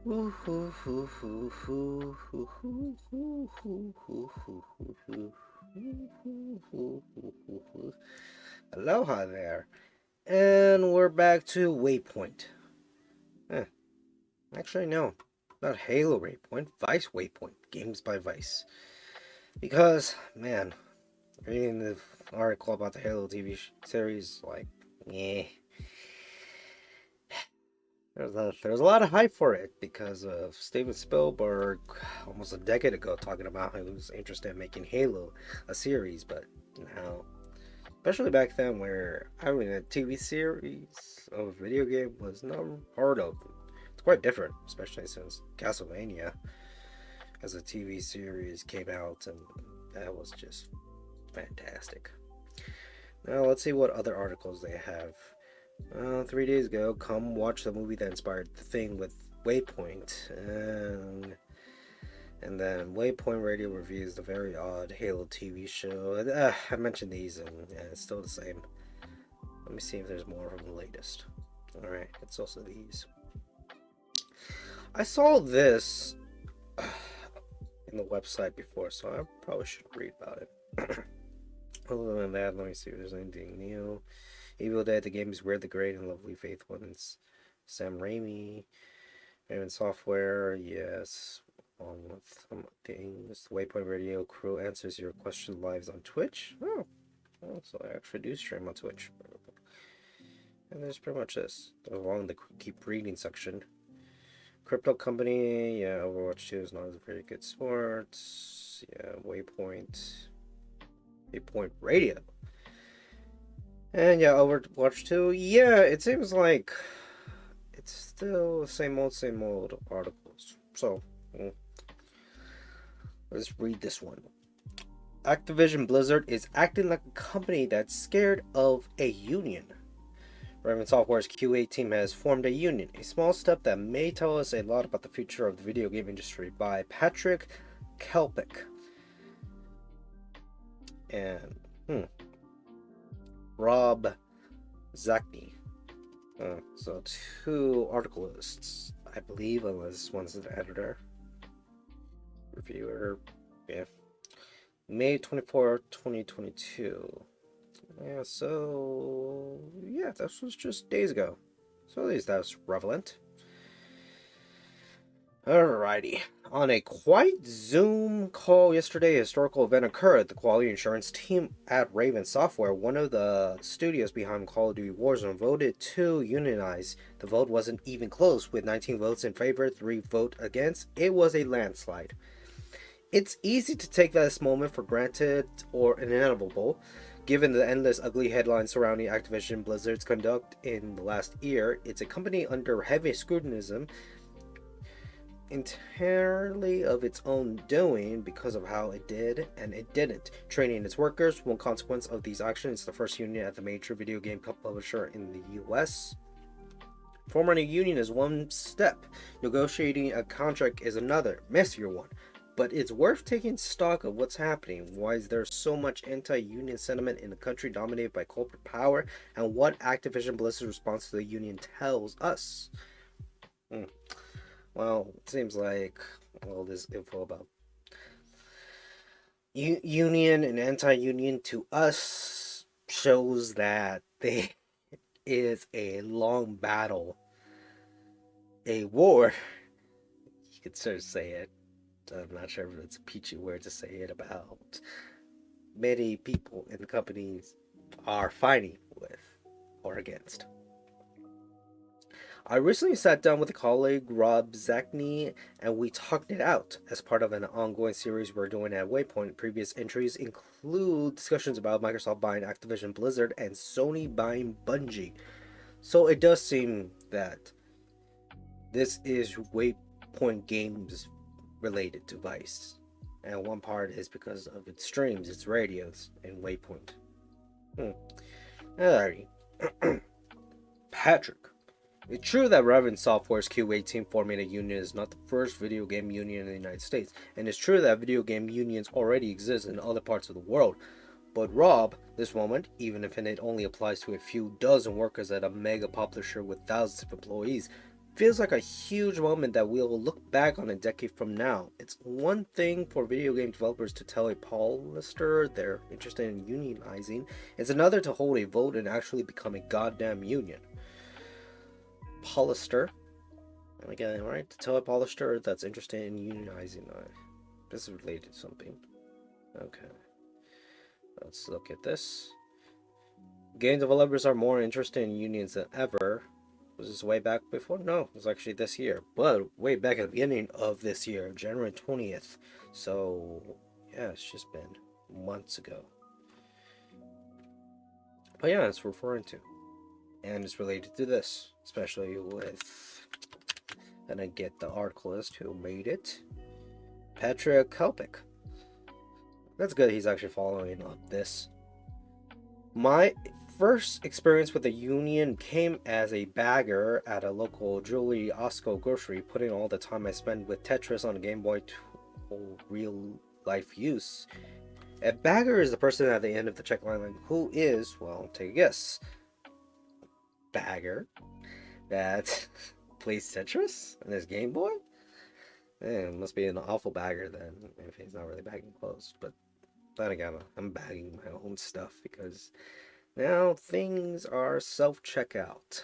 Aloha there, and we're back to Waypoint. Eh, actually, no, not Halo Waypoint, Vice Waypoint, games by Vice. Because, man, reading the article about the Halo TV series, like, yeah, there's a lot of hype for it because of Steven Spielberg almost a decade ago talking about how he was interested in making Halo a series, but now, especially back then, where I mean, a TV series of a video game was not part of. It's quite different, especially since Castlevania as a TV series came out, and that was just fantastic. Now let's see what other articles they have. 3 days ago, come watch the movie that inspired the thing with Waypoint, and then Waypoint Radio reviews the very odd Halo TV show. I mentioned these, and it's still the same. Let me see if there's more from the latest. Alright, it's also these. I saw this in the website before, so I probably should read about it. Other than that, let me see if there's anything new. Evil Dead, the game is weird, the great and lovely faithful ones. Sam Raimi, Raven Software, yes. Along with some things. The Waypoint Radio crew answers your question live on Twitch. Oh, well, so I actually do stream on Twitch. And there's pretty much this. Along the keep reading section. Crypto Company, yeah, Overwatch 2 is not a very good sport. Yeah, Waypoint Radio. And yeah, Overwatch 2, yeah, it seems like it's still the same old articles. So, let's read this one. Activision Blizzard is acting like a company that's scared of a union. Raven Software's QA team has formed a union, a small step that may tell us a lot about the future of the video game industry, by Patrick Kelpick. And, Rob Zacny. So 2 articlists, I believe, unless one's an editor. Reviewer, yeah. May 24, 2022. Yeah, so yeah, this was just days ago. So at least that's relevant. Alrighty. On a quiet Zoom call yesterday, a historical event occurred. The quality assurance team at Raven Software, one of the studios behind Call of Duty Warzone, voted to unionize. The vote wasn't even close, with 19 votes in favor, 3 vote against. It was a landslide. It's easy to take this moment for granted or inevitable, given the endless ugly headlines surrounding Activision Blizzard's conduct in the last year. It's a company under heavy scrutiny, entirely of its own doing because of how it did and it didn't. Training its workers, one consequence of these actions is the first union at the major video game publisher in the US. Forming a union is one step, negotiating a contract is another, messier one. But it's worth taking stock of what's happening. Why is there so much anti-union sentiment in a country dominated by corporate power, and what Activision Blizzard's response to the union tells us? Well, it seems like all this info about union and anti-union to us shows that there is a long battle, a war. You could sort of say it. I'm not sure if it's a peachy word to say it about. Many people in the companies are fighting with or against. I recently sat down with a colleague, Rob Zacny, and we talked it out as part of an ongoing series we're doing at Waypoint. Previous entries include discussions about Microsoft buying Activision Blizzard and Sony buying Bungie. So it does seem that this is Waypoint Games related to Vice. And one part is because of its streams, its radios, and Waypoint. Alrighty. Patrick. It's true that Raven Software's QA team forming a union is not the first video game union in the United States, and it's true that video game unions already exist in other parts of the world. But Rob, this moment, even if it only applies to a few dozen workers at a mega publisher with thousands of employees, feels like a huge moment that we'll look back on a decade from now. It's one thing for video game developers to tell a polyester they're interested in unionizing, it's another to hold a vote and actually become a goddamn union. Polyester. And again, right? To tell a polyester that's interested in unionizing. This is related to something. Okay. Let's look at this. Game developers are more interested in unions than ever. Was this way back before? No, it was actually this year. But way back at the beginning of this year, January 20th. So, yeah, it's just been months ago. But yeah, it's referring to. And it's related to this. Especially with... And I get the articleist who made it. Patrick Kelpick. That's good he's actually following up this. My first experience with a union came as a bagger at a local Julie Osco grocery, putting all the time I spent with Tetris on a Game Boy to real life use. A bagger is the person at the end of the check line who is, well, take a guess. Bagger that plays Tetris on his Game Boy? It must be an awful bagger then, if he's not really bagging clothes. But then again, I'm bagging my own stuff because now things are self-checkout.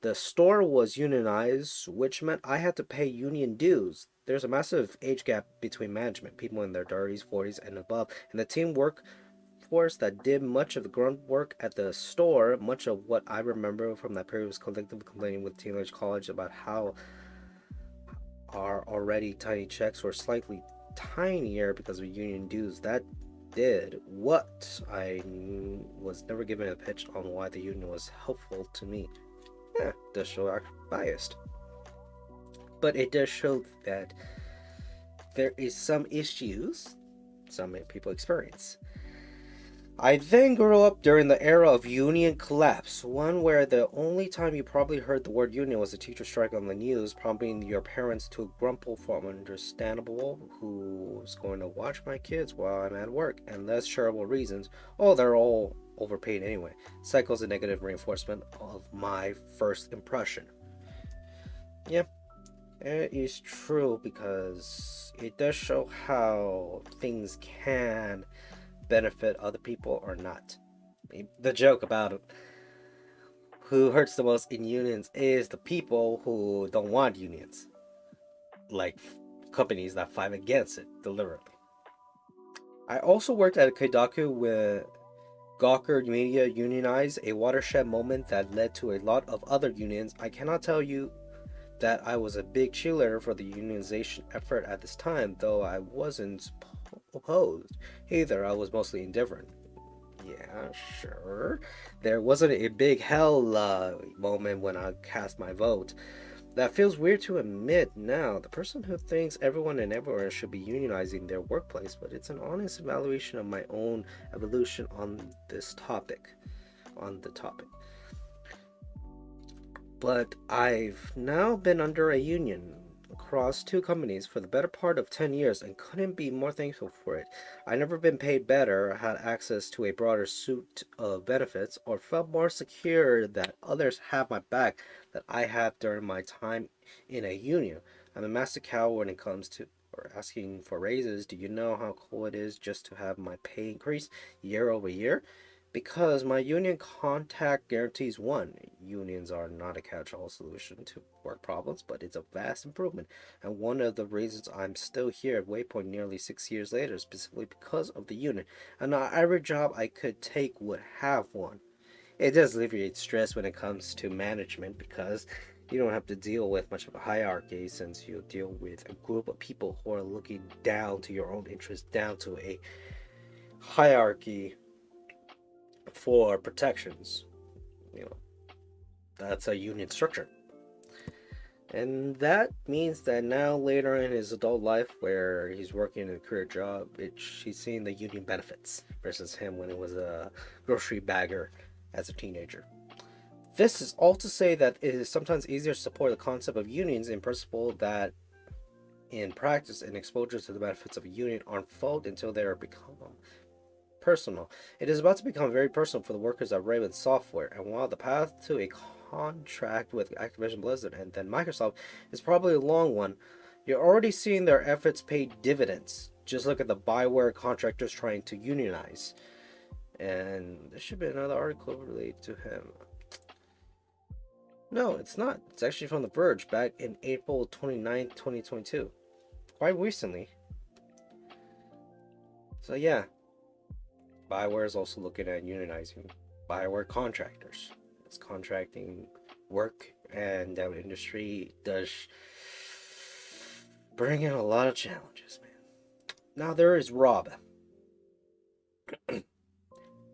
The store was unionized, which meant I had to pay union dues. There's a massive age gap between management, people in their 30s, 40s, and above, and the team workforce that did much of the grunt work at the store. Much of what I remember from that period was collective complaining with teenage college about how our already tiny checks were slightly tinier because of union dues. That did what I was never given a pitch on why the union was helpful to me. Yeah, does show I'm biased, but it does show that there is some issues some people experience. I then grew up during the era of union collapse, one where the only time you probably heard the word union was a teacher strike on the news, prompting your parents to grumble from understandable who's going to watch my kids while I'm at work, and less shareable reasons. Oh, they're all overpaid anyway. Cycles a negative reinforcement of my first impression. Yeah, it is true because it does show how things can benefit other people or not. The joke about it, who hurts the most in unions is the people who don't want unions, like companies that fight against it deliberately. I also worked at Kodaku with Gawker Media unionized, a watershed moment that led to a lot of other unions. I cannot tell you that I was a big cheerleader for the unionization effort at this time, though I wasn't opposed either. I was mostly indifferent. Yeah, sure. There wasn't a big hell moment when I cast my vote. That feels weird to admit now. The person who thinks everyone and everywhere should be unionizing their workplace, but it's an honest evaluation of my own evolution on this topic. On the topic. But I've now been under a union across two companies for the better part of 10 years and couldn't be more thankful for it. I've never been paid better, had access to a broader suite of benefits, or felt more secure that others have my back than I have during my time in a union. I'm a master cow when it comes to or asking for raises. Do you know how cool it is just to have my pay increase year over year? Because my union contact guarantees one, unions are not a catch-all solution to work problems, but it's a vast improvement, and one of the reasons I'm still here at Waypoint nearly 6 years later, specifically because of the union. And not every job I could take would have one. It does alleviate stress when it comes to management because you don't have to deal with much of a hierarchy, since you deal with a group of people who are looking down to your own interests, down to a hierarchy for protections. You know, that's a union structure. And that means that now later in his adult life where he's working in a career job, he's seeing the union benefits versus him when he was a grocery bagger as a teenager. This is all to say that it is sometimes easier to support the concept of unions in principle that in practice and exposure to the benefits of a union aren't felt until they are become personal. It is about to become very personal for the workers at Raven Software, and while the path to a contract with Activision Blizzard and then Microsoft is probably a long one. You're already seeing their efforts pay dividends. Just look at the Bioware contractors trying to unionize. And there should be another article related to him. No, it's not. It's actually from The Verge back in April 29th, 2022. Quite recently. So yeah, Bioware is also looking at unionizing Bioware contractors. It's contracting work, and that industry does bring in a lot of challenges, man. Now there is Rob.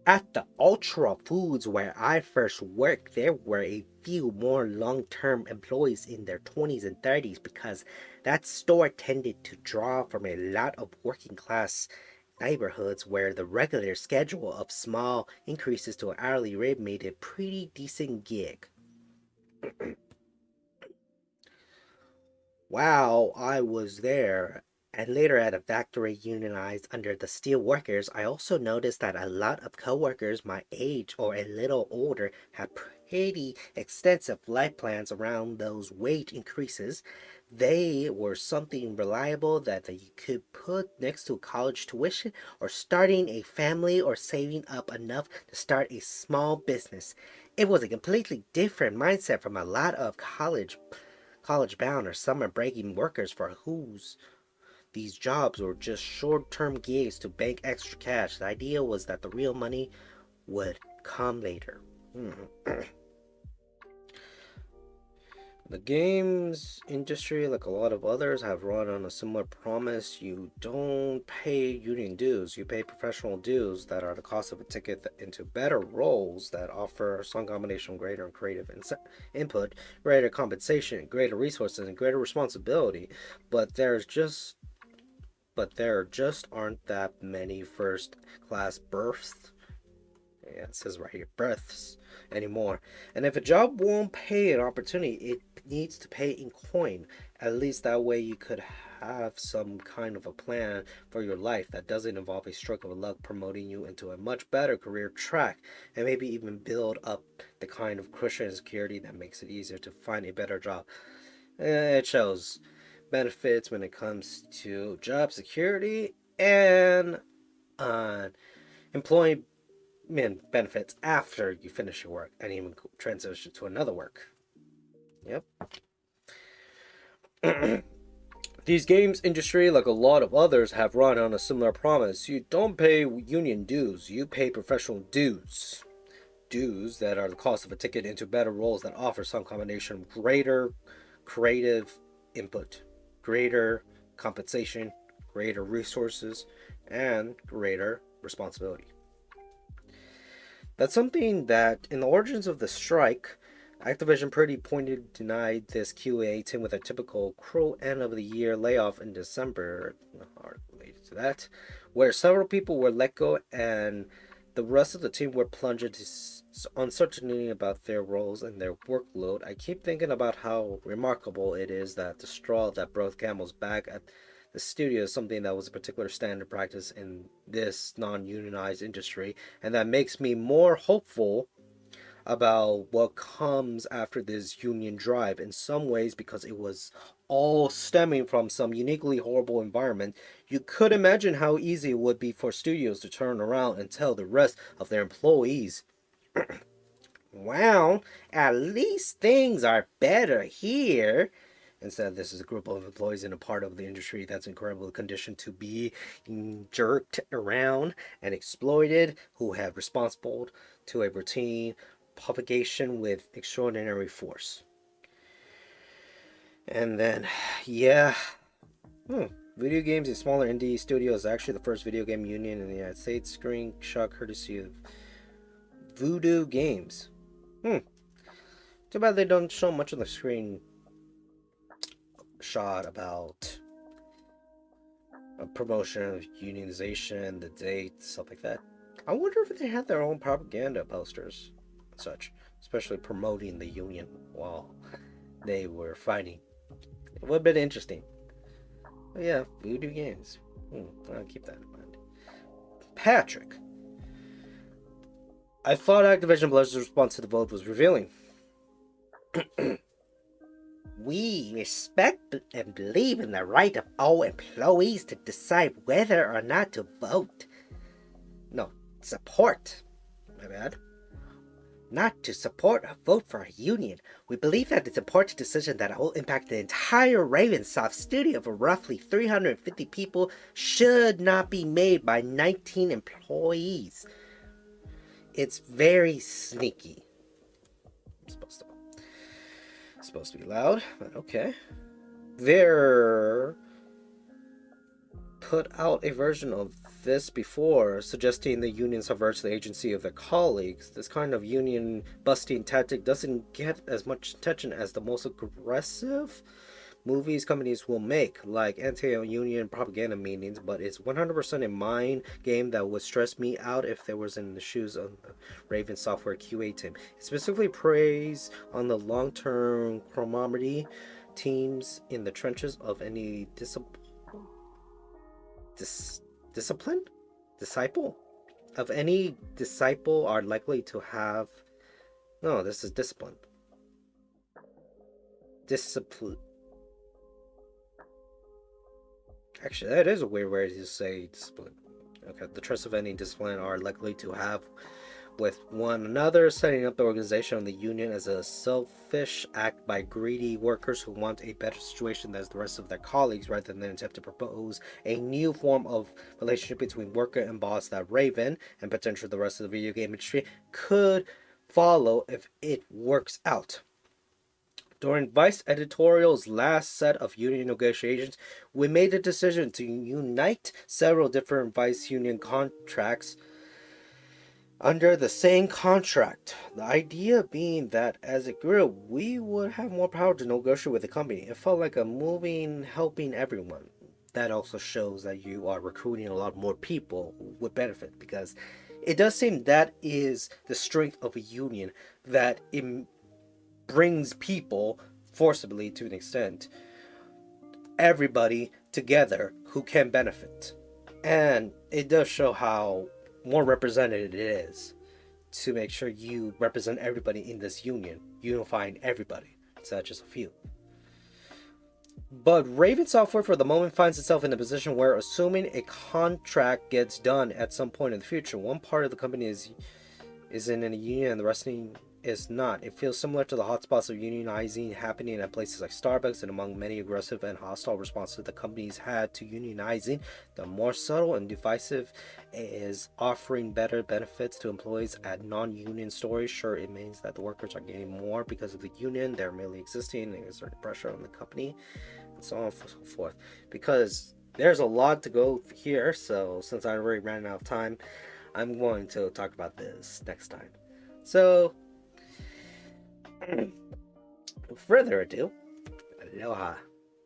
At the Ultra Foods where I first worked, there were a few more long-term employees in their 20s and 30s because that store tended to draw from a lot of working-class neighborhoods where the regular schedule of small increases to an hourly rate made a pretty decent gig. While I was there and later at a factory unionized under the steel workers, I also noticed that a lot of coworkers my age or a little older had pretty extensive life plans around those wage increases. They were something reliable that you could put next to college tuition or starting a family or saving up enough to start a small business. It was a completely different mindset from a lot of college bound or summer breaking workers for whose these jobs were just short-term gigs to bank extra cash. The idea was that the real money would come later. The games industry, like a lot of others, have run on a similar promise. You don't pay union dues, you pay professional dues that are the cost of a ticket into better roles that offer some combination of greater and creative input, greater compensation, greater resources, and greater responsibility. But there just aren't that many first class births. Yeah, it says right here, births anymore. And if a job won't pay an opportunity, it needs to pay in coin. At least that way you could have some kind of a plan for your life that doesn't involve a stroke of luck promoting you into a much better career track, and maybe even build up the kind of cushion and security that makes it easier to find a better job. It shows benefits when it comes to job security and employment benefits after you finish your work and even transition to another work. Yep. These games industry, like a lot of others, have run on a similar promise. You don't pay union dues, you pay professional dues. Dues that are the cost of a ticket into better roles that offer some combination of greater creative input, greater compensation, greater resources, and greater responsibility. That's something that, in the origins of the strike, Activision pretty pointedly denied this QA18 with a typical cruel end of the year layoff in December, related to that, where several people were let go and the rest of the team were plunged into uncertainty about their roles and their workload. I keep thinking about how remarkable it is that the straw that broke camel's back at the studio is something that was a particular standard practice in this non-unionized industry, and that makes me more hopeful about what comes after this union drive in some ways, because it was all stemming from some uniquely horrible environment. You could imagine how easy it would be for studios to turn around and tell the rest of their employees, well, at least things are better here. Instead, this is a group of employees in a part of the industry that's incredibly conditioned to be jerked around and exploited, who have responsible to a routine propagation with extraordinary force. And then, yeah. Video games, a smaller indie studio, is actually the first video game union in the United States. Screenshot courtesy of Voodoo Games. Too bad they don't show much on the screen shot about a promotion of unionization, the date, stuff like that. I wonder if they had their own propaganda posters and such, especially promoting the union while they were fighting. It would have been interesting. But yeah, Voodoo Games. I'll keep that in mind. Patrick. I thought Activision Blizzard's response to the vote was revealing. We respect and believe in the right of all employees to decide whether or not to vote. No, support. My bad. Not to support or vote for a union. We believe that it's an important decision that will impact the entire Ravensoft studio of roughly 350 people should not be made by 19 employees. It's very sneaky. Supposed to be loud, but okay. They're put out a version of this before, suggesting the union subverts the agency of their colleagues. This kind of union busting tactic doesn't get as much attention as the most aggressive movies companies will make, like anti-union propaganda meetings, but it's 100% a mind game that would stress me out if there was in the shoes of the Raven Software QA team. It specifically preys on the long-term chronometry teams in the trenches of any disciple of any disciple are likely to have. No, this is discipline. Actually, that is a weird way to say discipline. Okay, the trust of any discipline are likely to have with one another, setting up the organization of the union as a selfish act by greedy workers who want a better situation than the rest of their colleagues, rather than attempt to propose a new form of relationship between worker and boss that Raven, and potentially the rest of the video game industry, could follow if it works out. During Vice Editorial's last set of union negotiations, we made the decision to unite several different Vice union contracts under the same contract. The idea being that as it grew, we would have more power to negotiate with the company. It felt like a moving, helping everyone. That also shows that you are recruiting a lot more people who would benefit, because it does seem that is the strength of a union, that it brings people forcibly, to an extent, everybody together who can benefit. And it does show how more represented it is to make sure you represent everybody in this union, unifying everybody. It's not just a few. But Raven Software for the moment finds itself in a position where, assuming a contract gets done at some point in the future, one part of the company is in a union and the rest is not. It feels similar to the hotspots of unionizing happening at places like Starbucks, and among many aggressive and hostile responses the companies had to unionizing, the more subtle and divisive is offering better benefits to employees at non-union stores. Sure, it means that the workers are getting more because of the union, they're merely existing and exerting pressure on the company, and so on and so forth. Because there's a lot to go here, so since I already ran out of time, I'm going to talk about this next time. So, without further ado, aloha.